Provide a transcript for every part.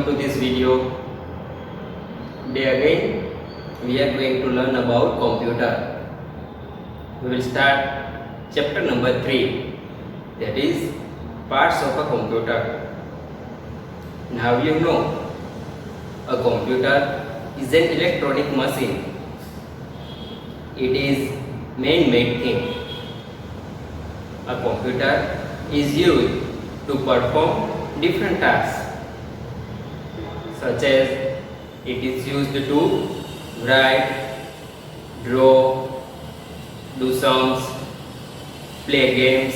welcome to this video. Today again we are going to learn about computer. We will start chapter number 3, that is parts of a computer. Now you know a computer is an electronic machine. It is man-made thing. A computer is used to perform different tasks, such as it is used to write, draw, do sums, play games,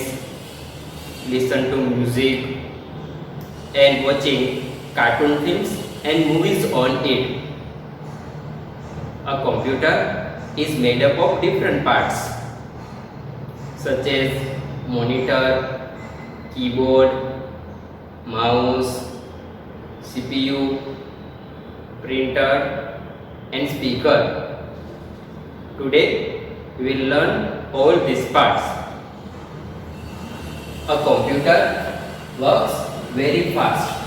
listen to music, and watching cartoon films and movies on it. A computer is made up of different parts, such as monitor, keyboard, mouse, CPU, printer, and speaker. Today we will learn all these parts. A computer works very fast.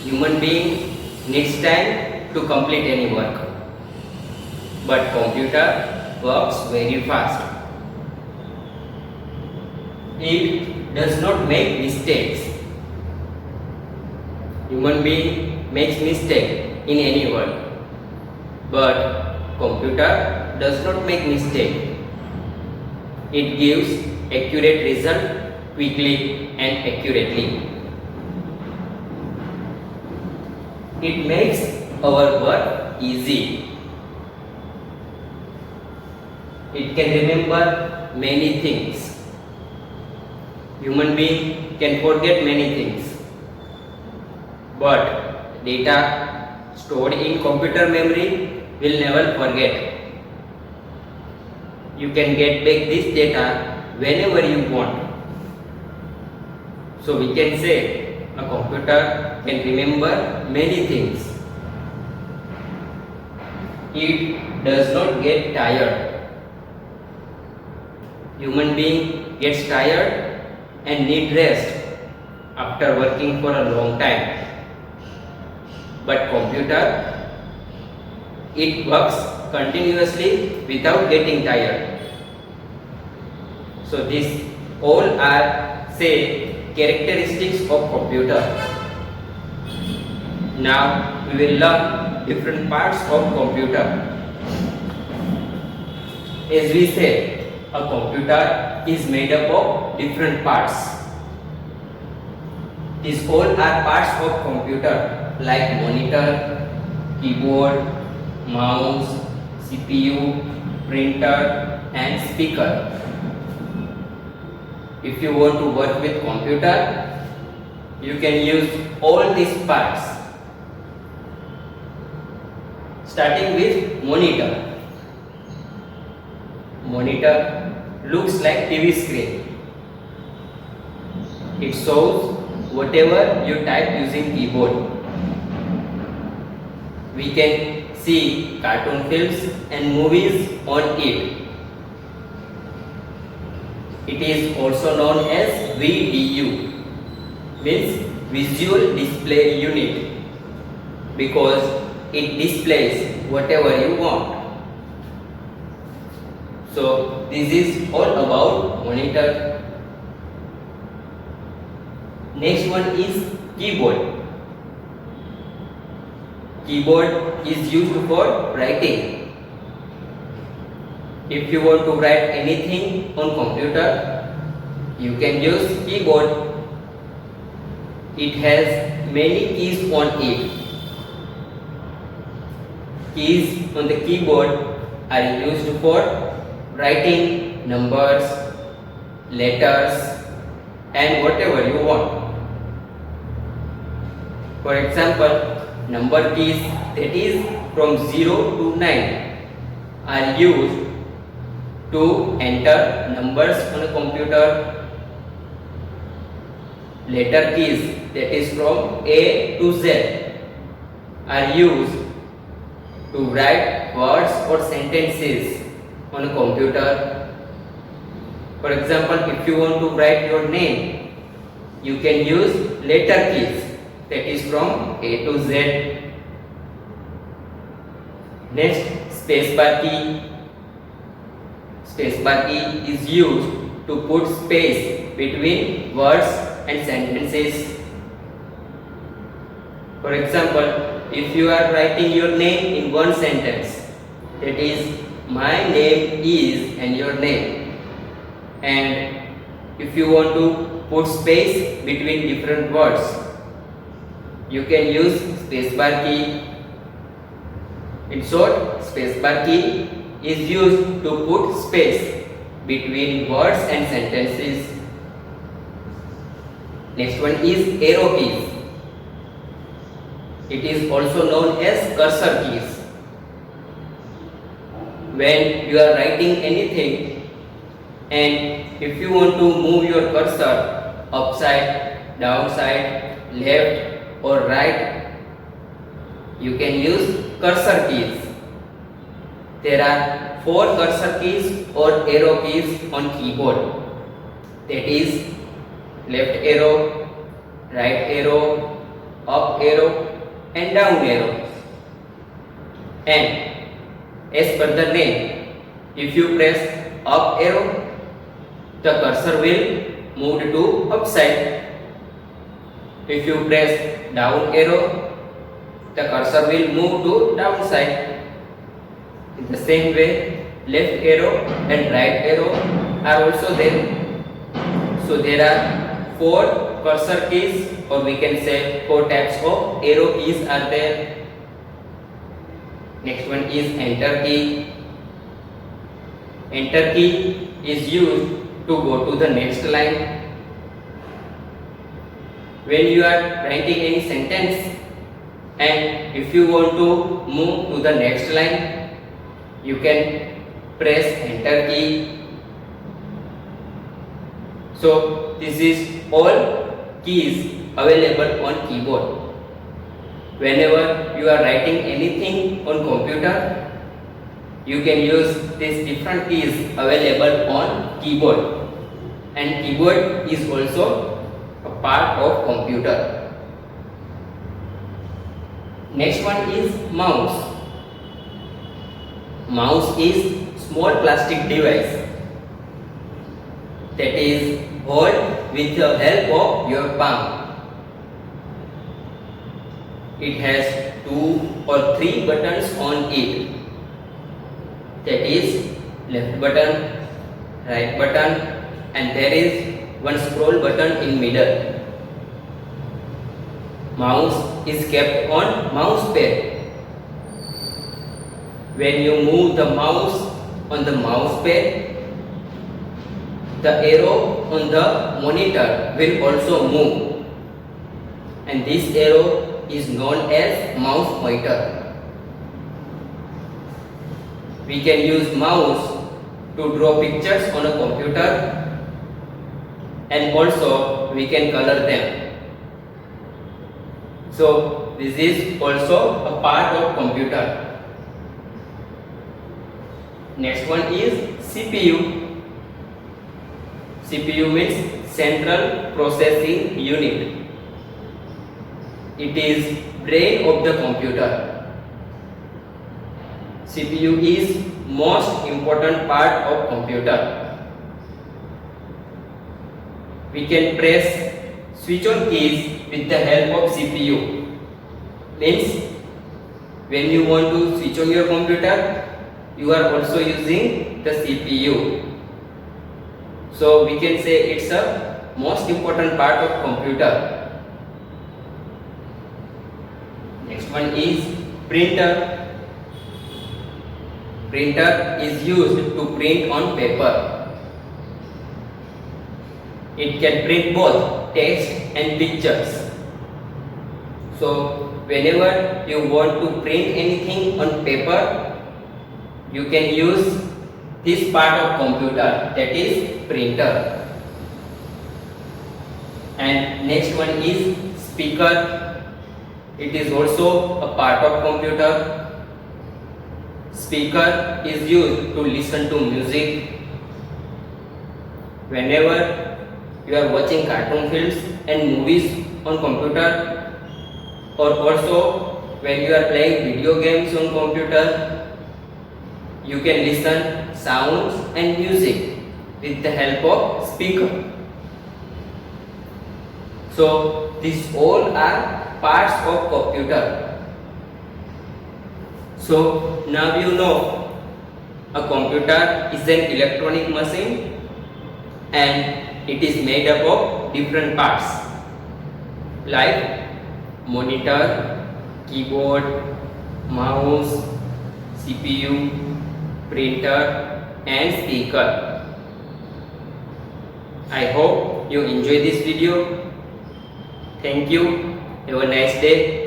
Human being needs time to complete any work, but computer works very fast. It does not make mistakes. Human being makes mistake in any work, but computer does not make mistake. It gives accurate result quickly and accurately. It makes our work easy. It can remember many things. Human being can forget many things, but data stored in computer memory will never forget. You can get back this data whenever you want. So we can say a computer can remember many things. It does not get tired. Human being gets tired and need rest after working for a long time, but computer, it works continuously without getting tired. So these all are, say, characteristics of computer. Now we will learn different parts of computer. As we said, a computer is made up of different parts. These all are parts of computer, like monitor, keyboard, mouse, CPU, printer, and speaker. If you want to work with computer, you can use all these parts. Starting with monitor. Monitor looks like TV screen. It shows whatever you type using keyboard. We can see cartoon films and movies on it. It is also known as VDU, means Visual Display Unit, because it displays whatever you want. So this is all about monitor. Next one is keyboard. Keyboard is used for writing. If you want to write anything on computer, you can use keyboard. It has many keys on it. Keys on the keyboard are used for writing numbers, letters, and whatever you want. For example, number keys, that is from 0 to 9, are used to enter numbers on a computer. Letter keys, that is from A to Z, are used to write words or sentences on a computer. For example, if you want to write your name, you can use letter keys that is from A to Z. Next, spacebar key. Spacebar key is used to put space between words and sentences. For example, if you are writing your name in one sentence, that is, my name is and your name, and if you want to put space between different words, you can use spacebar key. In short, spacebar key is used to put space between words and sentences. Next one is arrow keys. It is also known as cursor keys. When you are writing anything and if you want to move your cursor upside, downside, left or right, you can use cursor keys. There are 4 cursor keys or arrow keys on keyboard. That is left arrow, right arrow, up arrow and down arrow. And as per the name, if you press up arrow, the cursor will move to upside. If you press down arrow, the cursor will move to downside. In the same way, left arrow and right arrow are also there. So there are 4 cursor keys, or we can say 4 types of arrow keys are there. Next one is enter key. Enter key is used to go to the next line. When you are writing any sentence and if you want to move to the next line, you can press enter key. So this is all keys available on keyboard. Whenever you are writing anything on computer, you can use these different keys available on keyboard, and keyboard is also a part of computer. Next one is mouse. Mouse is small plastic device that is held with the help of your palm. It has 2 or 3 buttons on it. That is left button, right button, and there is one scroll button in middle. Mouse is kept on mouse pad. When you move the mouse on the mouse pad, the arrow on the monitor will also move, and this arrow is known as mouse pointer. We can use mouse to draw pictures on a computer, and also we can color them. So this is also a part of computer. Next one is CPU. CPU means Central Processing Unit. It is brain of the computer. CPU is most important part of computer. We can press switch on keys with the help of CPU. Means when you want to switch on your computer, you are also using the CPU. So we can say it's a most important part of computer. Next one is printer. Printer is used to print on paper. It can print both text and pictures. So whenever you want to print anything on paper, you can use this part of computer, that is printer. And next one is speaker. It is also a part of computer. Speaker is used to listen to music. Whenever you are watching cartoon films and movies on computer, or also when you are playing video games on computer, you can listen sounds and music with the help of speaker. So these all are parts of computer. So now you know a computer is an electronic machine and it is made up of different parts like monitor, keyboard, mouse, CPU, printer and speaker. I hope you enjoy this video. Thank you. Have a nice day.